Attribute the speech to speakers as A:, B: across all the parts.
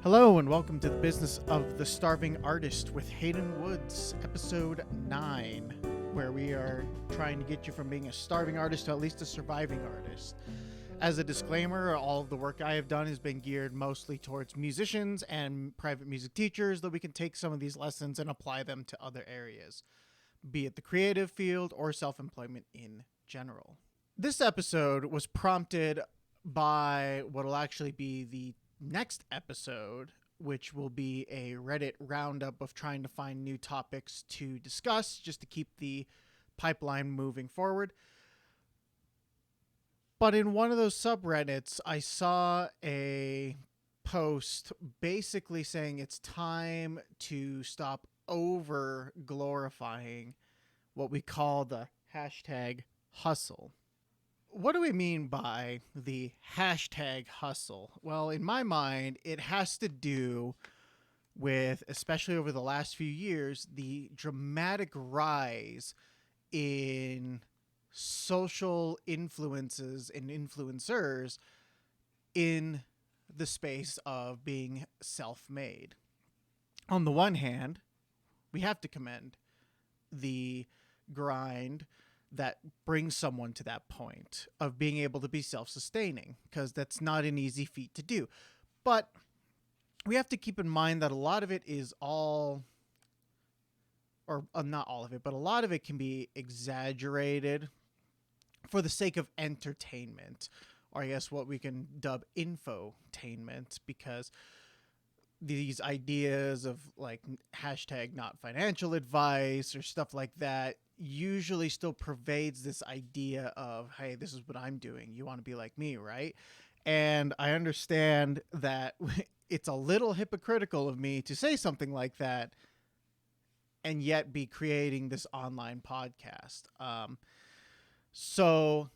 A: Hello and welcome to the Business of the Starving Artist with Hayden Woods, episode 9, where we are trying to get you from being a starving artist to at least a surviving artist. As a disclaimer, all of the work I have done has been geared mostly towards musicians and private music teachers, though we can take some of these lessons and apply them to other areas, be it the creative field or self-employment in general. This episode was prompted by what will actually be the next episode, which will be a Reddit roundup of trying to find new topics to discuss just to keep the pipeline moving forward. But in one of those subreddits, I saw a post basically saying it's time to stop over-glorifying what we call the hashtag hustle. What do we mean by the hashtag hustle? Well, in my mind, it has to do with, especially over the last few years, the dramatic rise in social influences and influencers in the space of being self-made. On the one hand, we have to commend the grind that brings someone to that point of being able to be self-sustaining, because that's not an easy feat to do. But we have to keep in mind that a lot of it is not all of it, but a lot of it can be exaggerated for the sake of entertainment, or I guess what we can dub infotainment, because these ideas of like hashtag not financial advice or stuff like that usually still pervades this idea of, hey, this is what I'm doing. You want to be like me, right? And I understand that it's a little hypocritical of me to say something like that and yet be creating this online podcast. So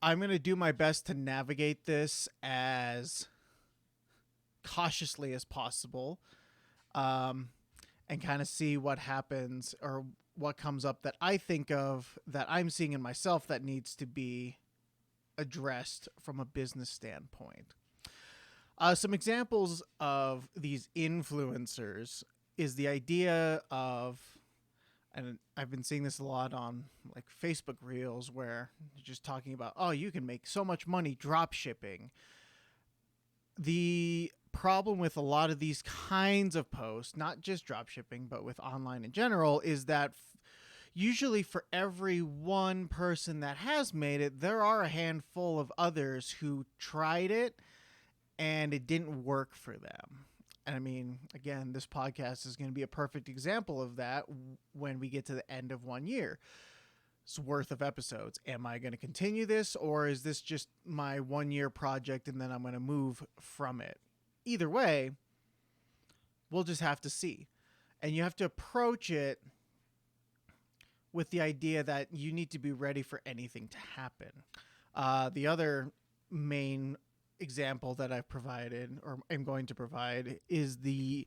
A: I'm going to do my best to navigate this as cautiously as possible, and kind of see what happens or what comes up that I think of that I'm seeing in myself that needs to be addressed from a business standpoint. Some examples of these influencers is the idea of, and I've been seeing this a lot on like Facebook Reels, where you're just talking about, oh, you can make so much money drop shipping. The problem with a lot of these kinds of posts, not just drop shipping, but with online in general, is that usually for every one person that has made it, there are a handful of others who tried it and it didn't work for them. And I mean, again, this podcast is going to be a perfect example of that when we get to the end of 1 year's worth of episodes. Am I going to continue this, or is this just my 1 year project and then I'm going to move from it? Either way, we'll just have to see. And you have to approach it with the idea that you need to be ready for anything to happen. The other main example that I've provided, or am going to provide, is the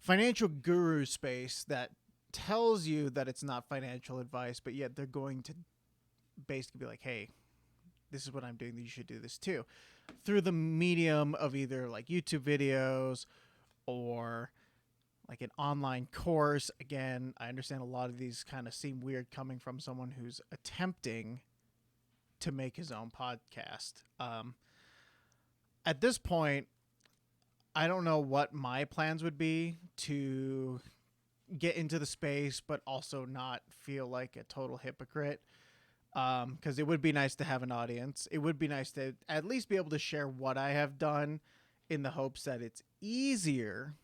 A: financial guru space that tells you that it's not financial advice, but yet they're going to basically be like, hey, this is what I'm doing, you should do this too, through the medium of either like YouTube videos or like an online course. Again, I understand a lot of these kind of seem weird coming from someone who's attempting to make his own podcast. At this point, I don't know what my plans would be to get into the space, but also not feel like a total hypocrite. Because it would be nice to have an audience. It would be nice to at least be able to share what I have done in the hopes that it's easier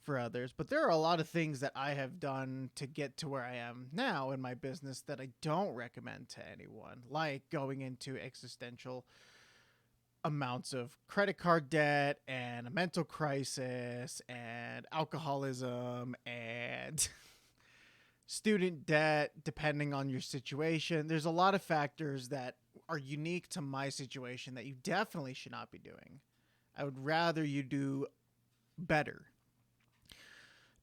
A: for others. But there are a lot of things that I have done to get to where I am now in my business that I don't recommend to anyone, like going into existential amounts of credit card debt and a mental crisis and alcoholism and student debt, depending on your situation. There's a lot of factors that are unique to my situation that you definitely should not be doing. I would rather you do better.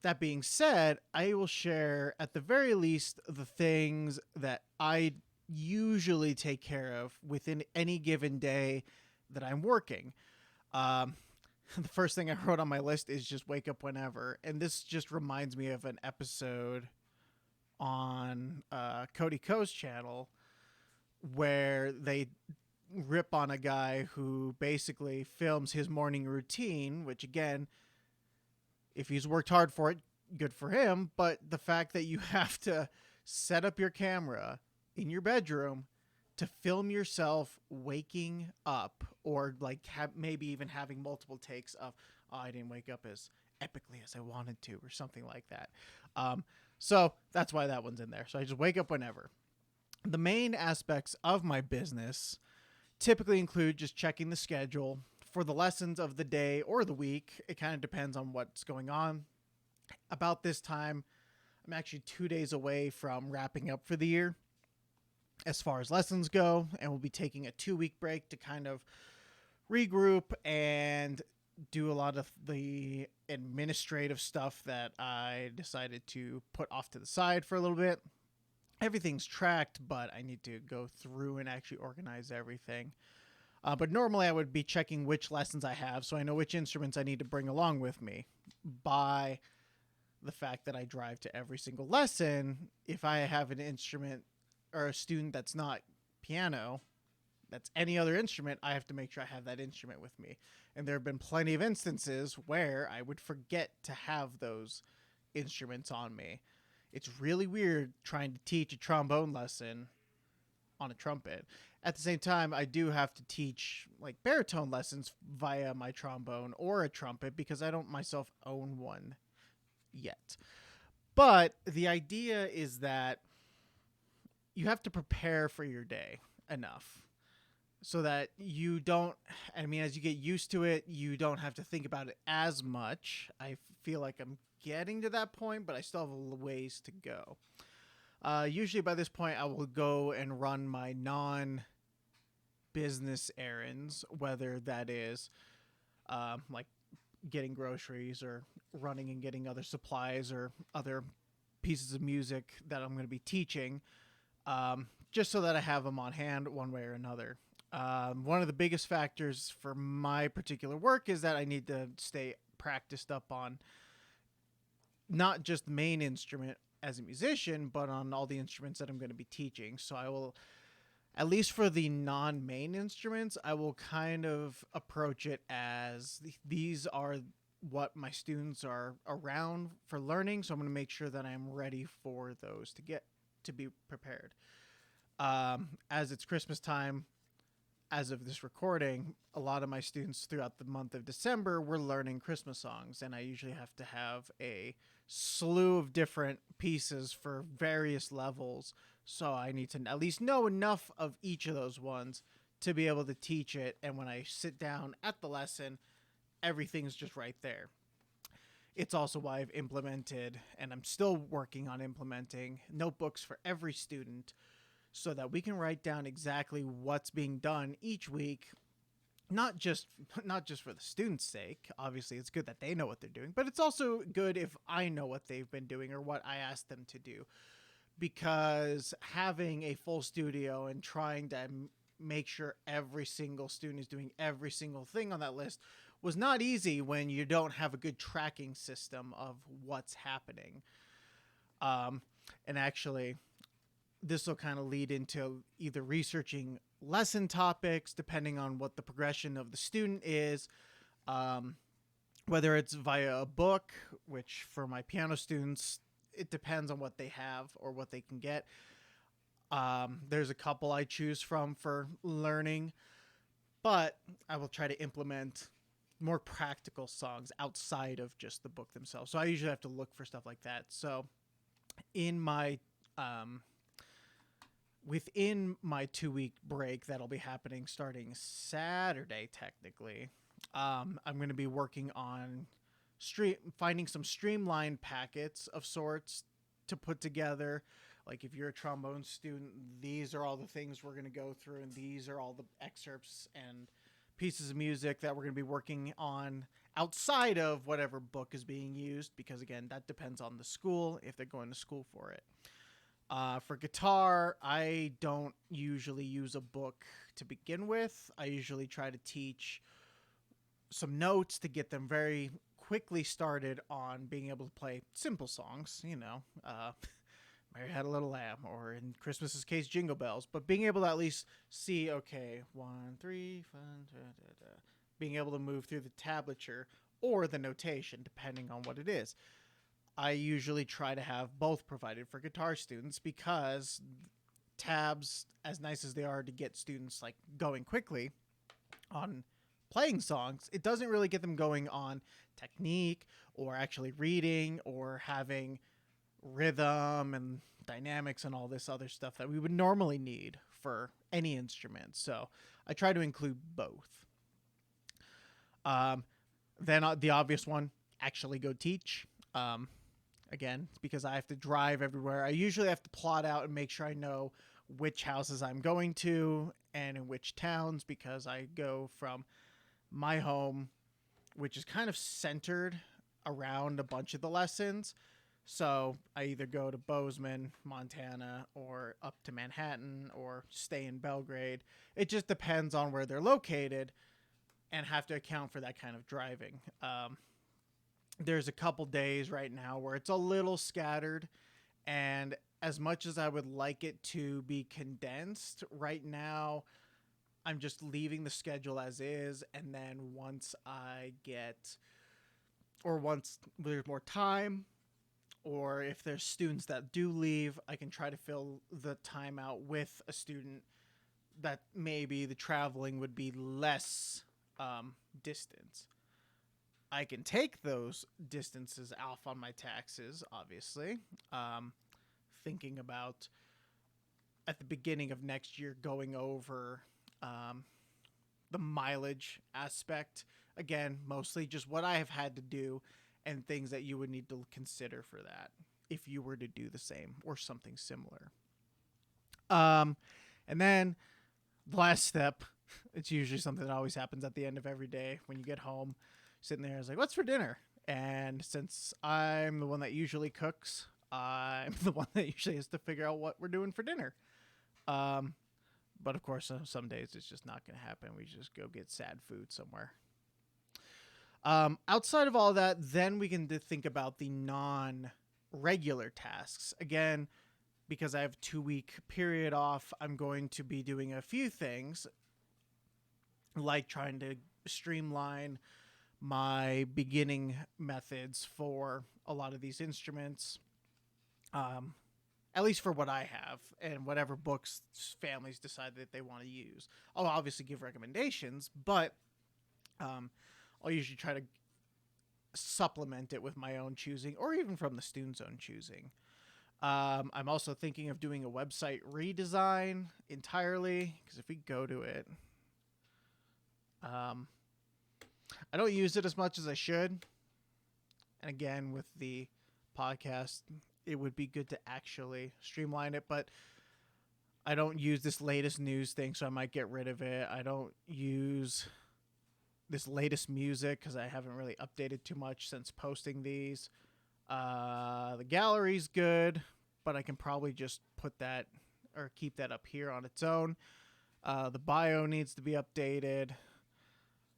A: That being said, I will share at the very least the things that I usually take care of within any given day that I'm working. the first thing I wrote on my list is just wake up whenever. And this just reminds me of an episode on Cody Ko's channel where they rip on a guy who basically films his morning routine, which again, if he's worked hard for it, good for him. But the fact that you have to set up your camera in your bedroom to film yourself waking up, or like maybe even having multiple takes of, oh, I didn't wake up as epically as I wanted to, or something like that. So that's why that one's in there. So I just wake up whenever. The main aspects of my business typically include just checking the schedule for the lessons of the day or the week. It kind of depends on what's going on. About this time, I'm actually 2 days away from wrapping up for the year as far as lessons go, and we'll be taking a 2-week break to kind of regroup and do a lot of the administrative stuff that I decided to put off to the side for a little bit. Everything's tracked, but I need to go through and actually organize everything. But normally I would be checking which lessons I have so I know which instruments I need to bring along with me. By the fact that I drive to every single lesson, if I have an instrument or a student that's not piano, that's any other instrument, I have to make sure I have that instrument with me. And there have been plenty of instances where I would forget to have those instruments on me. It's really weird trying to teach a trombone lesson on a trumpet. At the same time, I do have to teach like baritone lessons via my trombone or a trumpet because I don't myself own one yet. But the idea is that you have to prepare for your day enough so that you don't, I mean, as you get used to it, you don't have to think about it as much. I feel like I'm getting to that point, but I still have a ways to go. Usually by this point, I will go and run my non-business errands, whether that is like getting groceries or running and getting other supplies or other pieces of music that I'm going to be teaching, just so that I have them on hand one way or another. One of the biggest factors for my particular work is that I need to stay practiced up on not just the main instrument as a musician, but on all the instruments that I'm going to be teaching. So I will, at least for the non-main instruments, I will kind of approach it as these are what my students are around for learning. So I'm going to make sure that I'm ready for those to be prepared. As it's Christmas time, as of this recording, a lot of my students throughout the month of December were learning Christmas songs, and I usually have to have a slew of different pieces for various levels, so I need to at least know enough of each of those ones to be able to teach it, and when I sit down at the lesson, everything's just right there. It's also why I've implemented, and I'm still working on implementing, notebooks for every student so that we can write down exactly what's being done each week, not just for the students' sake. Obviously, it's good that they know what they're doing, but it's also good if I know what they've been doing or what I asked them to do, because having a full studio and trying to make sure every single student is doing every single thing on that list was not easy when you don't have a good tracking system of what's happening. And actually, this will kind of lead into either researching lesson topics, depending on what the progression of the student is, whether it's via a book, which for my piano students, it depends on what they have or what they can get. There's a couple I choose from for learning, but I will try to implement more practical songs outside of just the book themselves. So I usually have to look for stuff like that. So in my within my 2-week break that'll be happening starting Saturday, technically, I'm going to be working on finding some streamlined packets of sorts to put together. Like if you're a trombone student, these are all the things we're going to go through, and these are all the excerpts and pieces of music that we're going to be working on outside of whatever book is being used, because again, that depends on the school if they're going to school for it. For guitar, I don't usually use a book to begin with. I usually try to teach some notes to get them very quickly started on being able to play simple songs, Mary Had a Little Lamb, or in Christmas's case, Jingle Bells, but being able to at least see, okay, 1, 3, 5, da, da, da, being able to move through the tablature or the notation, depending on what it is. I usually try to have both provided for guitar students because tabs, as nice as they are to get students like going quickly on playing songs, it doesn't really get them going on technique or actually reading or having rhythm and dynamics and all this other stuff that we would normally need for any instrument. So I try to include both. Then the obvious one, actually go teach. Again, it's because I have to drive everywhere. I usually have to plot out and make sure I know which houses I'm going to and in which towns, because I go from my home, which is kind of centered around a bunch of the lessons. So I either go to Bozeman, Montana, or up to Manhattan, or stay in Belgrade. It just depends on where they're located and have to account for that kind of driving. There's a couple days right now where it's a little scattered, and as much as I would like it to be condensed, right now I'm just leaving the schedule as is, and then once there's more time, or if there's students that do leave, I can try to fill the time out with a student that maybe the traveling would be less distance. I can take those distances off on my taxes, obviously. Thinking about at the beginning of next year going over the mileage aspect. Again, mostly just what I have had to do and things that you would need to consider for that if you were to do the same or something similar. And then the last step, it's usually something that always happens at the end of every day when you get home. Sitting there, I was like, what's for dinner? And since I'm the one that usually cooks, I'm the one that usually has to figure out what we're doing for dinner. But of course, some days it's just not going to happen. We just go get sad food somewhere. Outside of all that, then we can think about the non-regular tasks. Again, because I have a 2-week period off, I'm going to be doing a few things, like trying to streamline my beginning methods for a lot of these instruments, at least for what I have and whatever books families decide that they want to use. I'll obviously give recommendations, but I'll usually try to supplement it with my own choosing, or even from the student's own choosing. I'm also thinking of doing a website redesign entirely, because if we go to it, I don't use it as much as I should. And again, with the podcast, it would be good to actually streamline it, but I don't use this latest news thing, so I might get rid of it. I don't use this latest music because I haven't really updated too much since posting these. The gallery's good, but I can probably just put that or keep that up here on its own. The bio needs to be updated.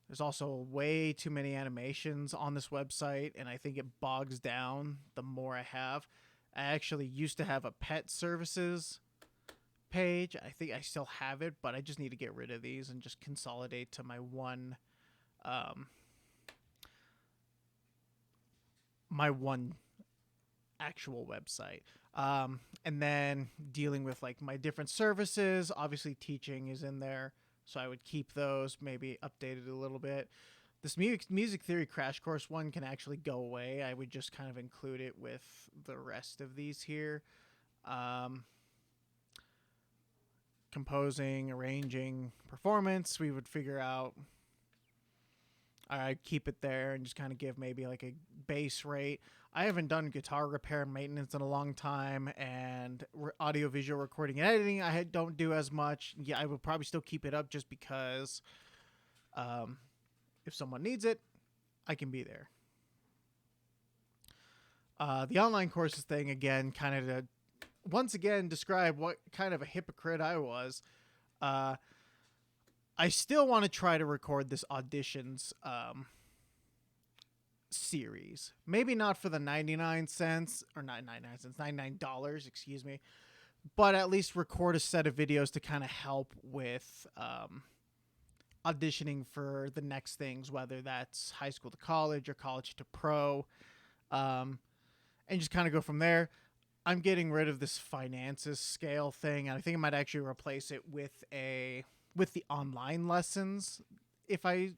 A: There's also way too many animations on this website, and I think it bogs down the more I have. I actually used to have a pet services page. I think I still have it, but I just need to get rid of these and just consolidate to my one actual website. And then dealing with like my different services, obviously teaching is in there, so I would keep those, maybe updated a little bit. This music theory crash course one can actually go away. I would just kind of include it with the rest of these here. Composing, arranging, performance, we would figure out. I'd keep it there and just kind of give maybe like a base rate. I haven't done guitar repair and maintenance in a long time, and audio-visual recording and editing I don't do as much. Yeah, I would probably still keep it up just because if someone needs it, I can be there. The online courses thing, again, kind of to once again describe what kind of a hypocrite I was. I I still want to try to record this auditions series. Maybe not for the 99 cents, or not 99 cents, $99, excuse me, but at least record a set of videos to kind of help with auditioning for the next things, whether that's high school to college or college to pro, and just kind of go from there. I'm getting rid of this finances scale thing, and I think I might actually replace it with the online lessons if I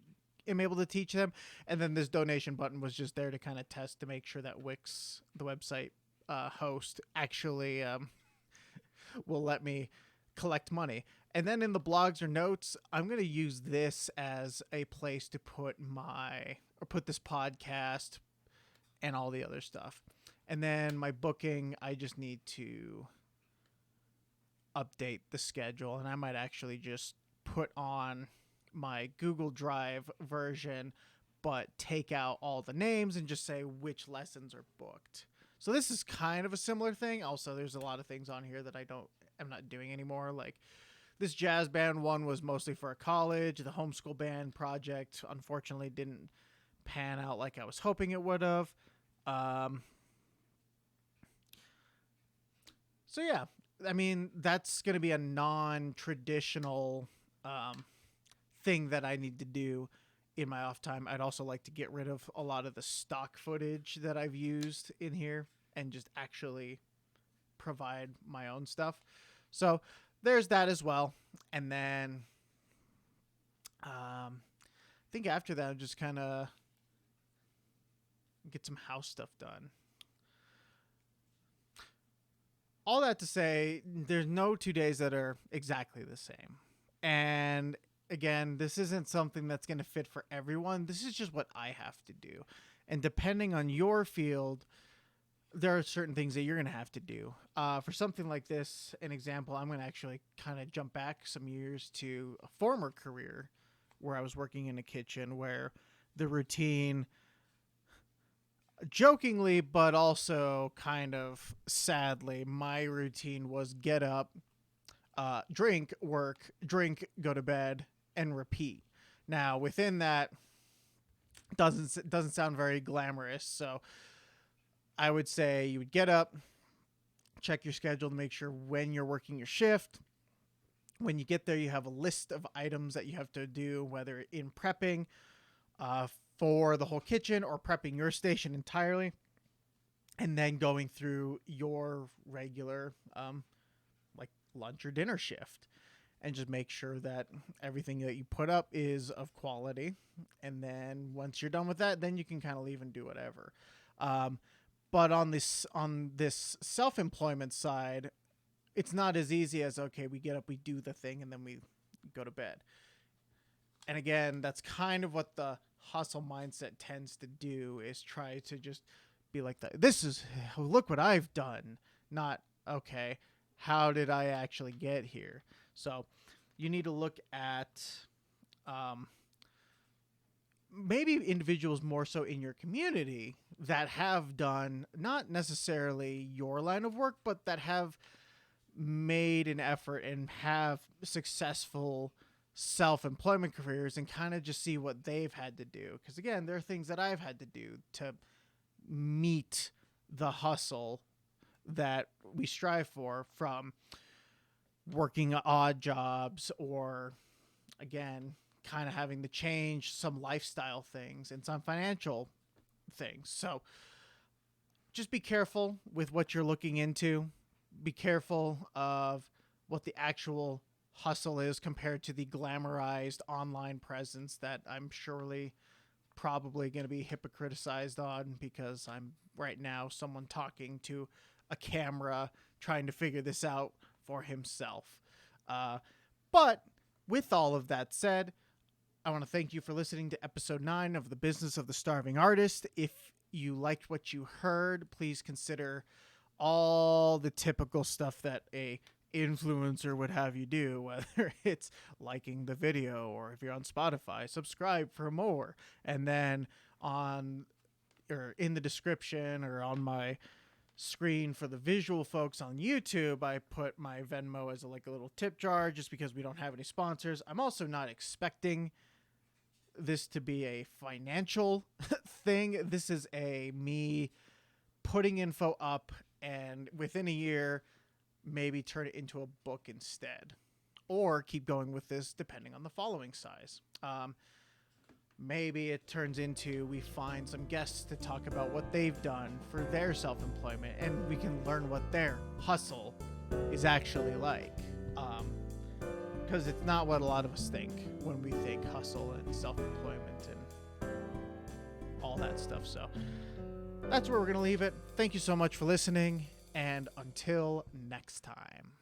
A: am able to teach them. And then this donation button was just there to kind of test to make sure that Wix, the website host, actually will let me collect money. And then in the blogs or notes, I'm going to use this as a place to put this podcast and all the other stuff. And then my booking, I just need to update the schedule, and I might actually just put on my Google Drive version, but take out all the names and just say which lessons are booked. So this is kind of a similar thing. Also, there's a lot of things on here that I'm not doing anymore. Like this jazz band one was mostly for a college. The homeschool band project, unfortunately, didn't pan out like I was hoping it would have. So yeah, I mean, that's going to be a non-traditional thing that I need to do in my off time. I'd also like to get rid of a lot of the stock footage that I've used in here and just actually provide my own stuff. So there's that as well. And then I think after that, I'll just kind of get some house stuff done. All that to say, there's no 2 days that are exactly the same. And again, this isn't something that's going to fit for everyone. This is just what I have to do. And depending on your field, there are certain things that you're going to have to do. For something like this, an example, I'm going to actually kind of jump back some years to a former career where I was working in a kitchen where the routine, jokingly, but also kind of sadly, my routine was get up, drink, work, drink, go to bed, and repeat. Now, within that, doesn't sound very glamorous. So I would say you would get up, check your schedule to make sure when you're working your shift. When you get there, you have a list of items that you have to do, whether in prepping for the whole kitchen or prepping your station entirely, and then going through your regular like lunch or dinner shift, and just make sure that everything that you put up is of quality. And then once you're done with that, then you can kind of leave and do whatever. But on this self-employment side, it's not as easy as, okay, we get up, we do the thing, and then we go to bed. And again, that's kind of what the hustle mindset tends to do, is try to just be like, this is, look what I've done. Not, okay, how did I actually get here? So you need to look at maybe individuals more so in your community that have done not necessarily your line of work, but that have made an effort and have successful self-employment careers, and kind of just see what they've had to do. Because again, there are things that I've had to do to meet the hustle that we strive for, from working odd jobs, or again, kind of having to change some lifestyle things and some financial things. So just be careful with what you're looking into. Be careful of what the actual hustle is compared to the glamorized online presence that I'm surely probably going to be hypocrisized on, because I'm right now someone talking to a camera trying to figure this out for himself. But with all of that said, I want to thank you for listening to episode 9 of The Business of the Starving Artist. If you liked what you heard, please consider all the typical stuff that a influencer would have you do, whether it's liking the video, or if you're on Spotify, subscribe for more. And then in the description or on my screen for the visual folks on YouTube, I put my Venmo as a little tip jar just because we don't have any sponsors. I'm also not expecting this to be a financial thing. This is me putting info up and within a year, maybe turn it into a book instead, or keep going with this depending on the following size. Maybe it turns into we find some guests to talk about what they've done for their self-employment, and we can learn what their hustle is actually like. Because it's not what a lot of us think when we think hustle and self-employment and all that stuff. So that's where we're going to leave it. Thank you so much for listening, and until next time.